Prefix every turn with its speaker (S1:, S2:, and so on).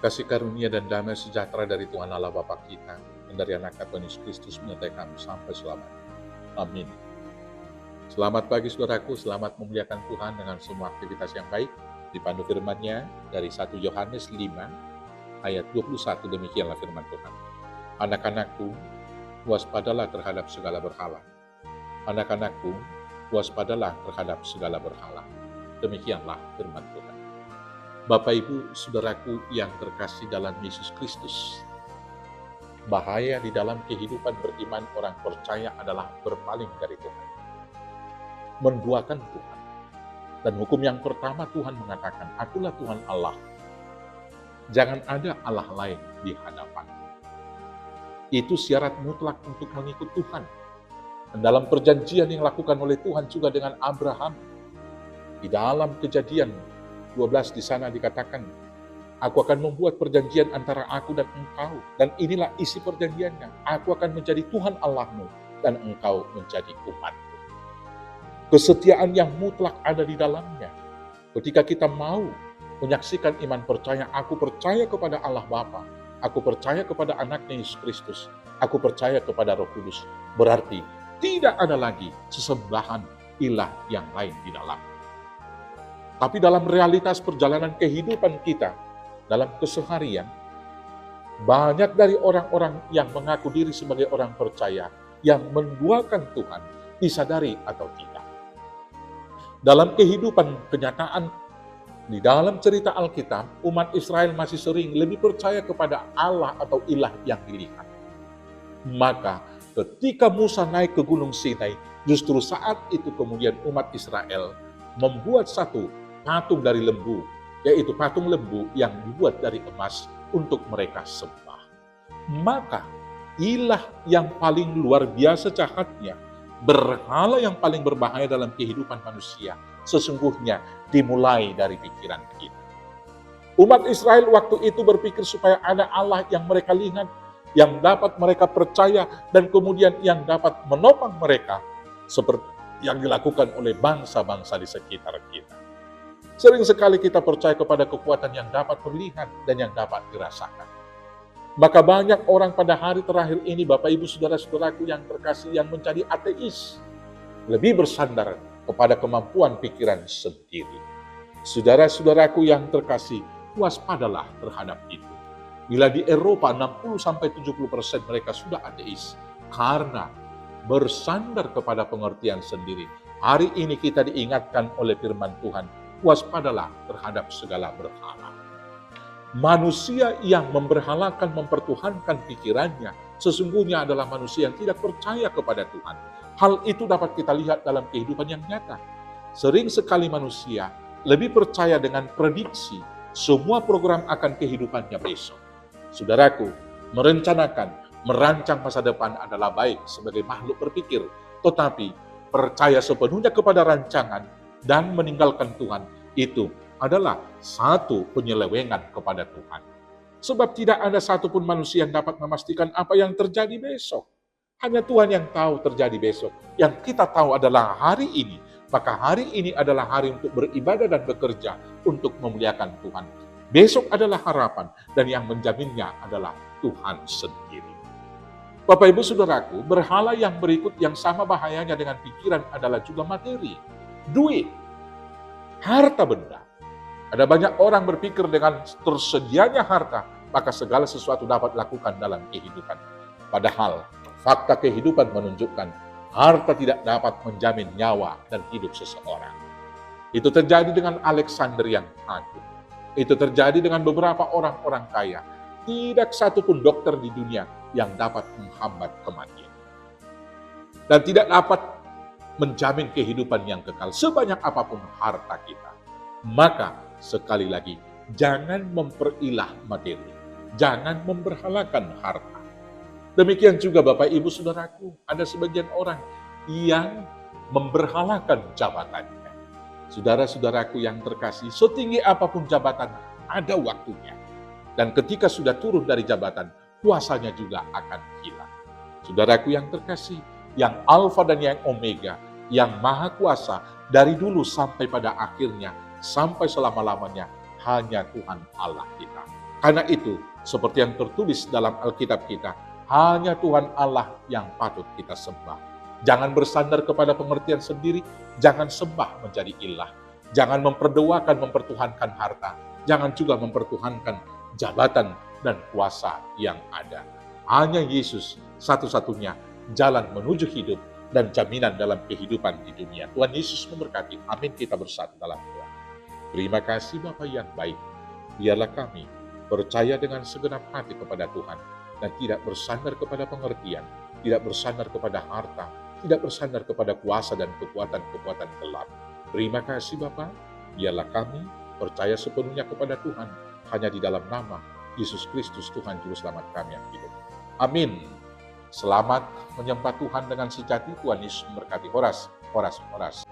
S1: Kasih karunia dan damai sejahtera dari Tuhan Allah Bapa kita dan dari anak Tuhan Yesus Kristus menyertai kami sampai selamanya. Amin. Selamat pagi saudaraku, selamat memuliakan Tuhan dengan semua aktivitas yang baik. Dipandu firman-Nya dari 1 Yohanes 5 ayat 21, demikianlah firman Tuhan. Anak-anakku, waspadalah terhadap segala berhala. Anak-anakku, waspadalah terhadap segala berhala. Demikianlah firman Tuhan. Bapak, Ibu, saudaraku yang terkasih dalam Yesus Kristus, bahaya di dalam kehidupan beriman orang percaya adalah berpaling dari Tuhan, menduakan Tuhan. Dan hukum yang pertama Tuhan mengatakan, akulah Tuhan Allah. Jangan ada Allah lain di hadapan. Itu syarat mutlak untuk mengikut Tuhan. Dan dalam perjanjian yang dilakukan oleh Tuhan juga dengan Abraham, di dalam Kejadian 12 di sana dikatakan, aku akan membuat perjanjian antara aku dan engkau. Dan inilah isi perjanjiannya. Aku akan menjadi Tuhan Allahmu dan engkau menjadi umatku. Kesetiaan yang mutlak ada di dalamnya. Ketika kita mau menyaksikan iman percaya, aku percaya kepada Allah Bapa, aku percaya kepada anaknya Yesus Kristus, aku percaya kepada Roh Kudus. Berarti tidak ada lagi sesembahan ilah yang lain di dalam. Tapi dalam realitas perjalanan kehidupan kita, dalam keseharian, banyak dari orang-orang yang mengaku diri sebagai orang percaya, yang menduakan Tuhan, disadari atau tidak. Dalam kehidupan kenyataan, di dalam cerita Alkitab, umat Israel masih sering lebih percaya kepada Allah atau ilah yang dilihat. Maka ketika Musa naik ke Gunung Sinai, justru saat itu kemudian umat Israel membuat satu patung dari lembu, yaitu patung lembu yang dibuat dari emas untuk mereka sembah. Maka ilah yang paling luar biasa jahatnya, berhala yang paling berbahaya dalam kehidupan manusia, sesungguhnya dimulai dari pikiran kita. Umat Israel waktu itu berpikir supaya ada Allah yang mereka lihat, yang dapat mereka percaya, dan kemudian yang dapat menopang mereka, seperti yang dilakukan oleh bangsa-bangsa di sekitar kita. Sering sekali kita percaya kepada kekuatan yang dapat terlihat dan yang dapat dirasakan. Maka banyak orang pada hari terakhir ini, Bapak Ibu Saudara-saudaraku yang terkasih, yang menjadi ateis, lebih bersandar kepada kemampuan pikiran sendiri. Saudara-saudaraku yang terkasih, waspadalah terhadap itu. Bila di Eropa 60-70% mereka sudah ateis, karena bersandar kepada pengertian sendiri. Hari ini kita diingatkan oleh firman Tuhan, waspadalah terhadap segala berhala. Manusia yang memberhalakan, mempertuhankan pikirannya, sesungguhnya adalah manusia yang tidak percaya kepada Tuhan. Hal itu dapat kita lihat dalam kehidupan yang nyata. Sering sekali manusia lebih percaya dengan prediksi semua program akan kehidupannya besok. Saudaraku, merencanakan, merancang masa depan adalah baik sebagai makhluk berpikir, tetapi percaya sepenuhnya kepada rancangan dan meninggalkan Tuhan, itu adalah satu penyelewengan kepada Tuhan. Sebab tidak ada satupun manusia yang dapat memastikan apa yang terjadi besok. Hanya Tuhan yang tahu terjadi besok. Yang kita tahu adalah hari ini. Maka hari ini adalah hari untuk beribadah dan bekerja untuk memuliakan Tuhan. Besok adalah harapan dan yang menjaminnya adalah Tuhan sendiri. Bapak Ibu Saudaraku, berhala yang berikut yang sama bahayanya dengan pikiran adalah juga materi, duit, harta benda. Ada banyak orang berpikir dengan tersedianya harta, maka segala sesuatu dapat dilakukan dalam kehidupan. Padahal, fakta kehidupan menunjukkan harta tidak dapat menjamin nyawa dan hidup seseorang. Itu terjadi dengan Alexander yang agung. Itu terjadi dengan beberapa orang-orang kaya. Tidak satupun dokter di dunia yang dapat menghambat kematian. Dan tidak dapat menjamin kehidupan yang kekal sebanyak apapun harta kita. Maka, sekali lagi, jangan memperilah materi. Jangan memberhalakan harta. Demikian juga Bapak Ibu Saudaraku, ada sebagian orang yang memberhalakan jabatannya. Saudara-saudaraku yang terkasih, setinggi apapun jabatan, ada waktunya. Dan ketika sudah turun dari jabatan, kuasanya juga akan hilang. Saudaraku yang terkasih, yang Alfa dan yang Omega, yang Maha Kuasa, dari dulu sampai pada akhirnya, sampai selama-lamanya, hanya Tuhan Allah kita. Karena itu, seperti yang tertulis dalam Alkitab kita, hanya Tuhan Allah yang patut kita sembah. Jangan bersandar kepada pengertian sendiri, jangan sembah menjadi ilah. Jangan mempertuhankan harta, jangan juga mempertuhankan jabatan dan kuasa yang ada. Hanya Yesus satu-satunya jalan menuju hidup dan jaminan dalam kehidupan di dunia. Tuhan Yesus memberkati. Amin. Kita bersatu dalam doa. Terima kasih Bapa yang baik. Biarlah kami percaya dengan segenap hati kepada Tuhan dan tidak bersandar kepada pengertian, tidak bersandar kepada harta, tidak bersandar kepada kuasa dan kekuatan-kekuatan gelap. Terima kasih Bapa. Biarlah kami percaya sepenuhnya kepada Tuhan hanya di dalam nama Yesus Kristus Tuhan Juru Selamat kami yang hidup. Amin. Selamat menyembah Tuhan dengan sejati. Tuhan Yesus memberkati. Horas, horas, horas.